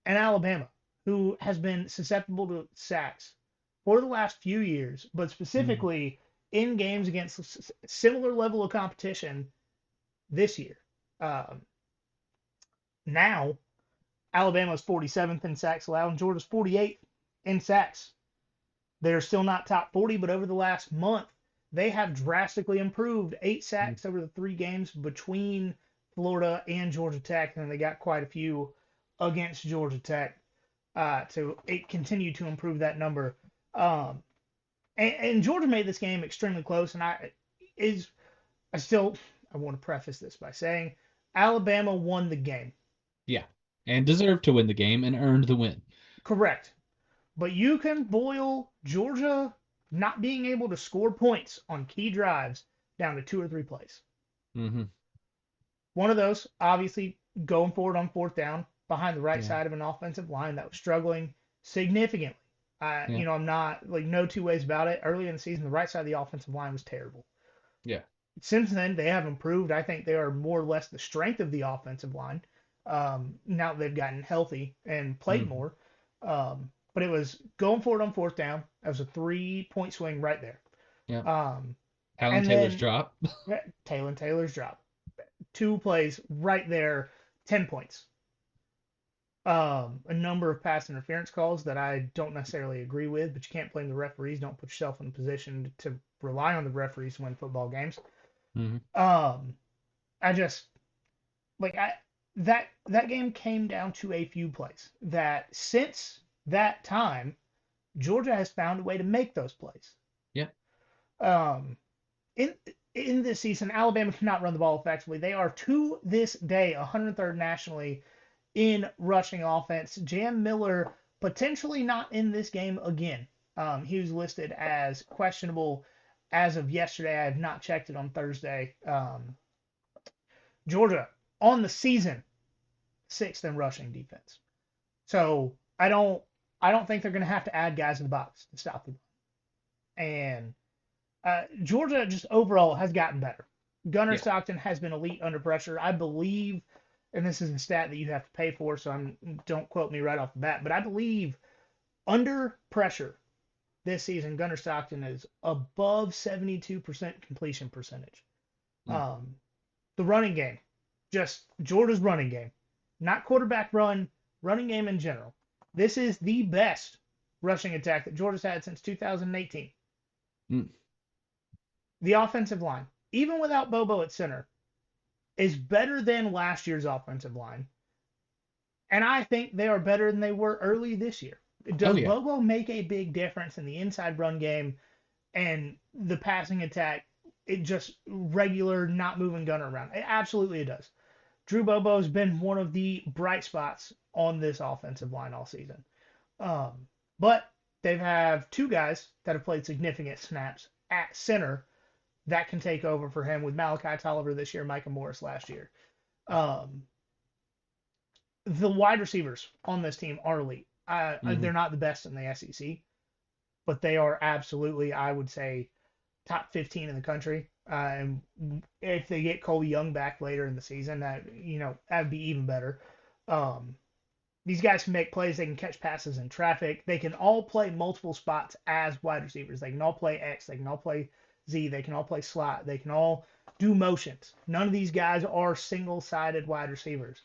and Alabama, who has been susceptible to sacks for the last few years, but specifically in games against a similar level of competition this year. Now, Alabama's 47th in sacks allowed, and Georgia's 48th in sacks. They're still not top 40, but over the last month, they have drastically improved. 8 sacks over the 3 games between Florida and Georgia Tech, and they got quite a few against Georgia Tech to continue to improve that number. And Georgia made this game extremely close, and I want to preface this by saying Alabama won the game. Yeah, and deserved to win the game and earned the win. Correct. But you can boil Georgia not being able to score points on key drives down to 2 or 3 plays. Mm-hmm. One of those, obviously, going forward on fourth down behind the right Yeah. side of an offensive line that was struggling significantly. Yeah. I'm not like no two ways about it. Early in the season, the right side of the offensive line was terrible. Yeah. Since then, they have improved. I think they are more or less the strength of the offensive line. Now that they've gotten healthy and played Mm-hmm. more. But it was going forward on fourth down. That was a 3-point swing right there. Yeah. Um, Alan and Taylor's then drop. Taylor's drop. 2 plays right there, 10 points. A number of pass interference calls that I don't necessarily agree with, but you can't blame the referees. Don't put yourself in a position to rely on the referees to win football games. Mm-hmm. I just like I that game came down to a few plays that since that time Georgia has found a way to make those plays. Yeah. Um, in in this season, Alabama cannot run the ball effectively. They are to this day 103rd nationally in rushing offense. Jam Miller potentially not in this game again. He was listed as questionable as of yesterday. I have not checked it on Thursday. Georgia on the season 6th in rushing defense. So I don't think they're going to have to add guys in the box to stop them. And Georgia just overall has gotten better. Gunnar Stockton has been elite under pressure. I believe, and this is a stat that you have to pay for, so don't quote me right off the bat, but I believe under pressure this season, Gunnar Stockton is above 72% completion percentage. The running game, just Georgia's running game, not quarterback run, running game in general. This is the best rushing attack that Georgia's had since 2018. Mm. The offensive line, even without Bobo at center, is better than last year's offensive line. And I think they are better than they were early this year. Does Bobo make a big difference in the inside run game and the passing attack? It just regular, not moving Gunner around. Absolutely, it does. Drew Bobo has been one of the bright spots on this offensive line all season. But they have two guys that have played significant snaps at center that can take over for him with Malachi Tolliver this year, Micah Morris last year. The wide receivers on this team are elite. They're not the best in the SEC, but they are absolutely, I would say, top 15 in the country. And if they get Cole Young back later in the season, that'd be even better. These guys can make plays. They can catch passes in traffic. They can all play multiple spots as wide receivers. They can all play X. They can all play Z. They can all play slot. They can all do motions. None of these guys are single-sided wide receivers.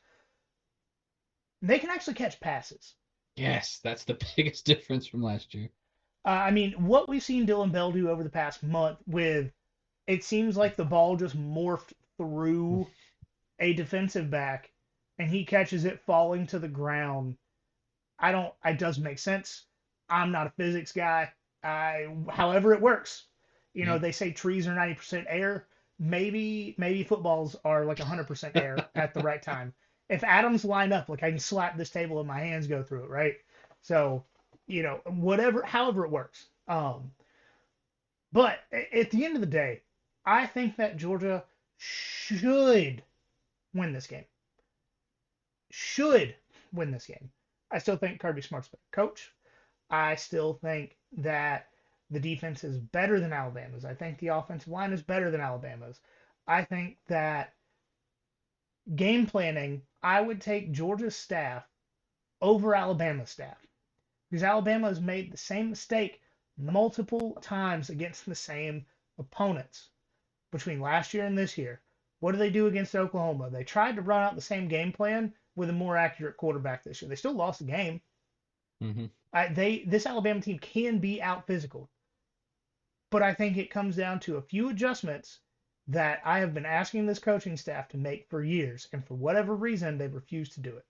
They can actually catch passes. Yes, that's the biggest difference from last year. What we've seen Dylan Bell do over the past month with, it seems like the ball just morphed through a defensive back and he catches it falling to the ground. It doesn't make sense. I'm not a physics guy. However it works. They say trees are 90% air. Maybe footballs are like 100% air at the right time. If atoms line up, like I can slap this table and my hands go through it, right? So, however it works. But at the end of the day, I think that Georgia should win this game. I still think Kirby Smart's better coach. I still think that the defense is better than Alabama's. I think the offensive line is better than Alabama's. I think that game planning, I would take Georgia's staff over Alabama's staff because Alabama has made the same mistake multiple times against the same opponents between last year and this year. What do they do against Oklahoma? They tried to run out the same game plan with a more accurate quarterback this year. They still lost the game. This Alabama team can be out physical, but I think it comes down to a few adjustments that I have been asking this coaching staff to make for years, and for whatever reason, they've refused to do it.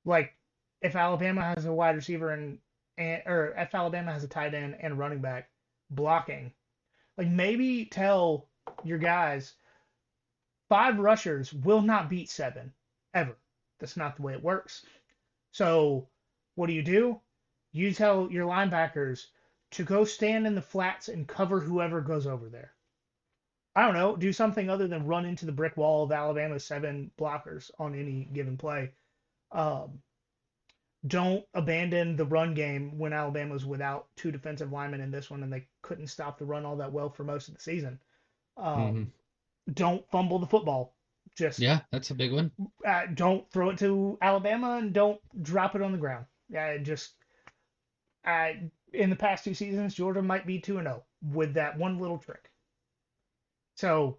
Like, if Alabama has a wide receiver or if Alabama has a tight end and a running back blocking, like maybe tell your guys 5 rushers will not beat 7 ever. That's not the way it works. So what do? You tell your linebackers to go stand in the flats and cover whoever goes over there. I don't know, do something other than run into the brick wall of Alabama's 7 blockers on any given play. Um, don't abandon the run game when Alabama was without 2 defensive linemen in this one and they couldn't stop the run all that well for most of the season. Mm-hmm. Don't fumble the football. Just that's a big one. don't throw it to Alabama and don't drop it on the ground. Just in the past 2 seasons, Georgia might be 2-0 with that one little trick. So,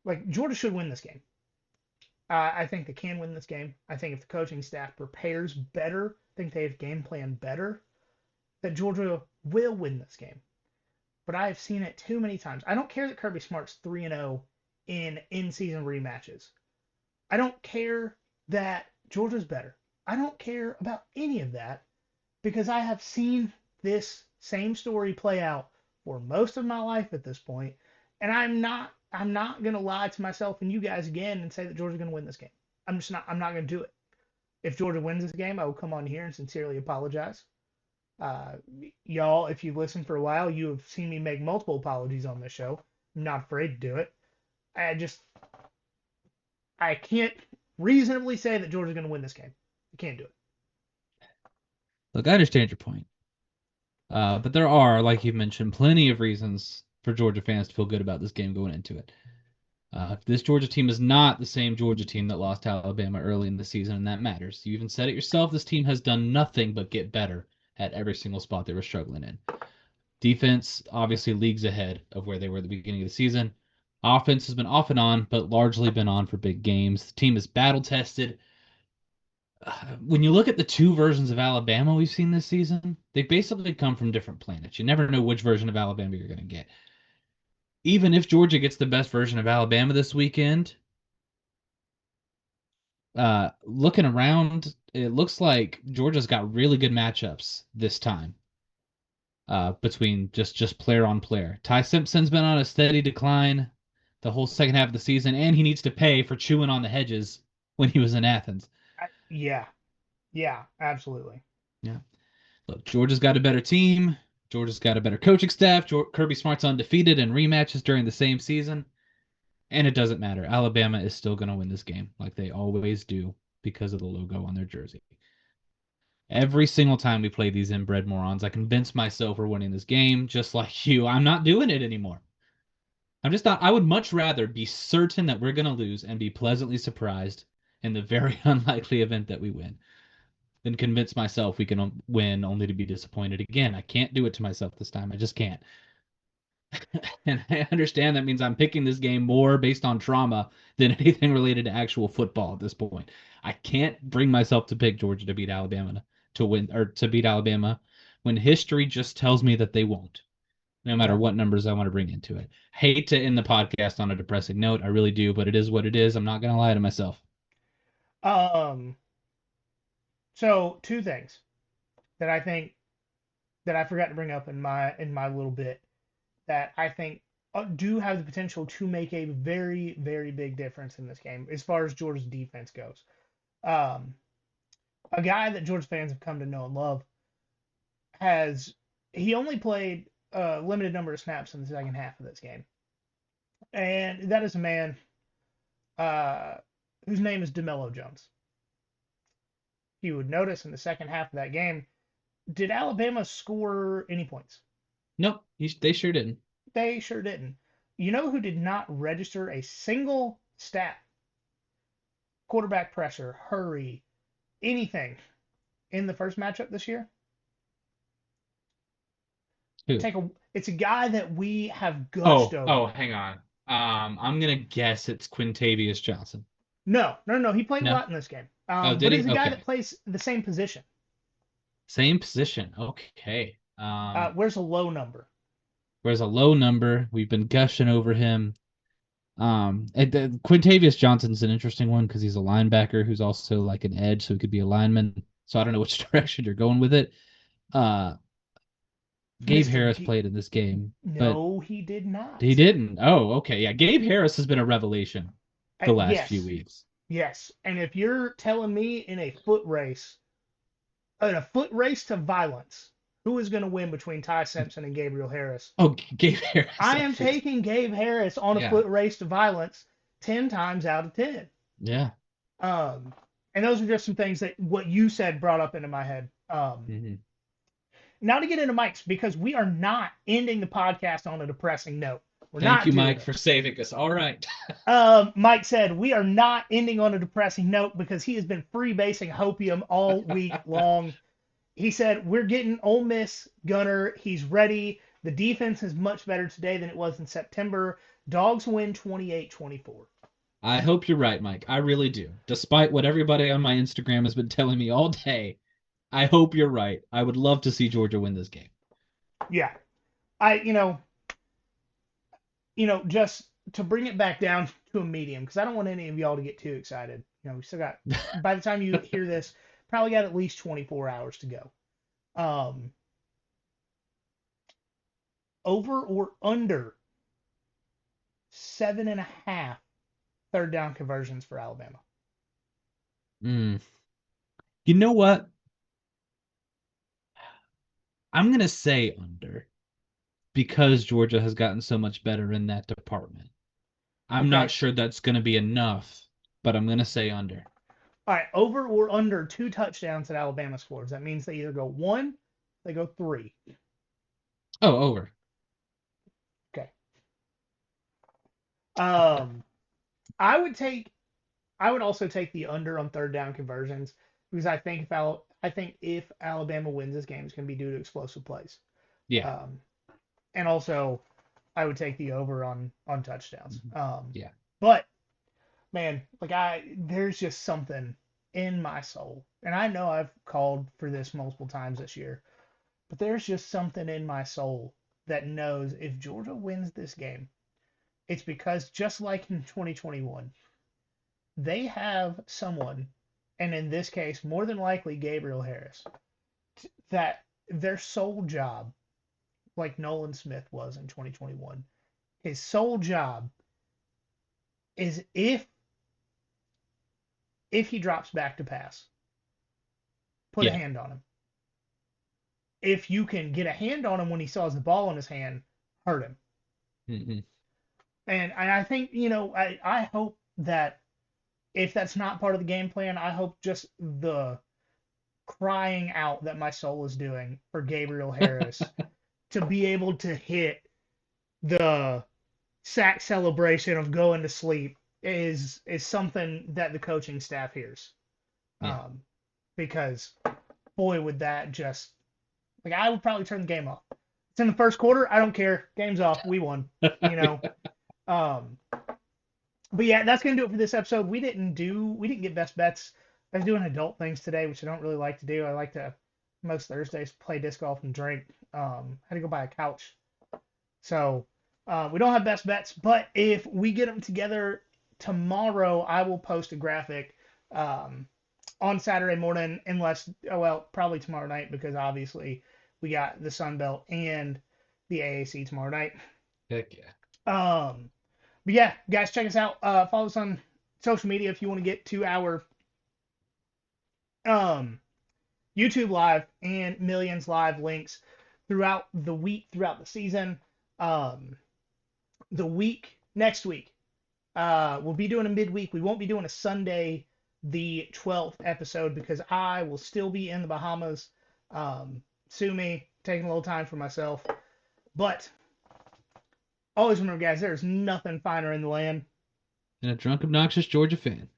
like, Georgia should win this game. I think they can win this game. I think if the coaching staff prepares better, I think they have game plan better, that Georgia will win this game. But I have seen it too many times. I don't care that Kirby Smart's 3-0 in in-season rematches. I don't care that Georgia's better. I don't care about any of that because I have seen this same story play out for most of my life at this point, and I'm not gonna lie to myself and you guys again and say that Georgia's gonna win this game. I'm not gonna do it. If Georgia wins this game, I will come on here and sincerely apologize. Uh, Y'all, if you've listened for a while, you have seen me make multiple apologies on this show. I'm not afraid to do it. I can't reasonably say that Georgia's gonna win this game. I can't do it. Look, I understand your point. But there are, like you mentioned, plenty of reasons for Georgia fans to feel good about this game going into it. This Georgia team is not the same Georgia team that lost to Alabama early in the season, and that matters. You even said it yourself. This team has done nothing but get better at every single spot they were struggling in. Defense, obviously, leagues ahead of where they were at the beginning of the season. Offense has been off and on, but largely been on for big games. The team is battle-tested. When you look at the 2 versions of Alabama we've seen this season, they basically come from different planets. You never know which version of Alabama you're going to get. Even if Georgia gets the best version of Alabama this weekend, looking around, it looks like Georgia's got really good matchups this time. Between just player on player. Ty Simpson's been on a steady decline the whole second half of the season, and he needs to pay for chewing on the hedges when he was in Athens. Yeah, absolutely. Yeah. Look, Georgia's got a better team. Georgia's got a better coaching staff. Kirby Smart's undefeated in rematches during the same season. And it doesn't matter. Alabama is still going to win this game like they always do because of the logo on their jersey. Every single time we play these inbred morons, I convince myself we're winning this game just like you. I'm not doing it anymore. I'm just not. I would much rather be certain that we're going to lose and be pleasantly surprised in the very unlikely event that we win than convince myself we can win only to be disappointed again. I can't do it to myself this time. I just can't. And I understand that means I'm picking this game more based on trauma than anything related to actual football at this point. I can't bring myself to pick Georgia to beat Alabama to win or to beat Alabama when history just tells me that they won't, no matter what numbers I want to bring into it. Hate to end the podcast on a depressing note. I really do, but it is what it is. I'm not going to lie to myself. So 2 things that I think that I forgot to bring up in my little bit that I think do have the potential to make a very, very big difference in this game as far as Georgia's defense goes. A guy that Georgia fans have come to know and love he only played a limited number of snaps in the second half of this game. And that is a man whose name is DeMello Jones. You would notice in the second half of that game, did Alabama score any points? Nope, they sure didn't. They sure didn't. You know who did not register a single stat? Quarterback pressure, hurry, anything in the first matchup this year? Who? It's a guy that we have gushed over. Oh, hang on. I'm gonna guess it's Quintavious Johnson. No. He played a lot in this game. But he's a guy that plays the same position. Same position. Okay. Where's a low number? Where's a low number? We've been gushing over him. Quintavious Johnson's an interesting one because he's a linebacker who's also like an edge, so he could be a lineman. So I don't know which direction you're going with it. Gabe Harris played in this game. No, he did not. He didn't. Oh, okay. Yeah, Gabe Harris has been a revelation the last few weeks. Yes, and if you're telling me in a foot race to violence, Who is going to win between Ty Simpson and Gabriel Harris? Oh, Gabe Harris. I am taking Gabe Harris on a Yeah. foot race to violence 10 times out of 10. Yeah. And those are just some things that what you said brought up into my head. Now to get into Mike's, because we are not ending the podcast on a depressing note. We're Thank not you, doing Mike, it. for saving us. All right. Mike said we are not ending on a depressing note because he has been freebasing hopium all week long. He said we're getting Ole Miss Gunner. He's ready. The defense is much better today than it was in September. Dogs win 28-24. I hope you're right, Mike. I really do. Despite what everybody on my Instagram has been telling me all day, I hope you're right. I would love to see Georgia win this game. Yeah. Just to bring it back down to a medium, because I don't want any of y'all to get too excited. We still got, by the time you hear this, probably got at least 24 hours to go. Over or under 7.5 third down conversions for Alabama. You know what? I'm going to say under because Georgia has gotten so much better in that department. I'm not sure that's going to be enough, but I'm going to say under. All right, over or under 2 touchdowns that Alabama scores. That means they either go 1, they go 3. Oh, over. Okay. I would also take the under on third down conversions because I think if Alabama wins this game, it's going to be due to explosive plays. Yeah. And also, I would take the over on touchdowns. Yeah. But man, there's just something in my soul, and I know I've called for this multiple times this year, but there's just something in my soul that knows if Georgia wins this game, it's because just like in 2021, they have someone, and in this case, more than likely Gabriel Harris, that their sole job, like Nolan Smith was in 2021, his sole job is if he drops back to pass, put a hand on him. If you can get a hand on him when he still has the ball in his hand, hurt him. Mm-hmm. And I think, I hope that if that's not part of the game plan, I hope just the crying out that my soul is doing for Gabriel Harris to be able to hit the sack celebration of going to sleep is something that the coaching staff hears. Because boy, would that just I would probably turn the game off. It's in the first quarter. I don't care. Game's off. We won. But yeah, that's gonna do it for this episode. We didn't get best bets. I was doing adult things today, which I don't really like to do. I like to most Thursdays play disc golf and drink. Had to go buy a couch. So we don't have best bets, but if we get them together tomorrow, I will post a graphic on Saturday morning, probably tomorrow night, because obviously we got the Sun Belt and the AAC tomorrow night. Heck yeah. But yeah, guys, check us out. Follow us on social media if you want to get to our YouTube live and Millions live links throughout the week, throughout the season. Next week, we'll be doing a midweek. We won't be doing a Sunday, the 12th episode, because I will still be in the Bahamas. Sue me, taking a little time for myself. But always remember, guys, there's nothing finer in the land than a drunk, obnoxious Georgia fan.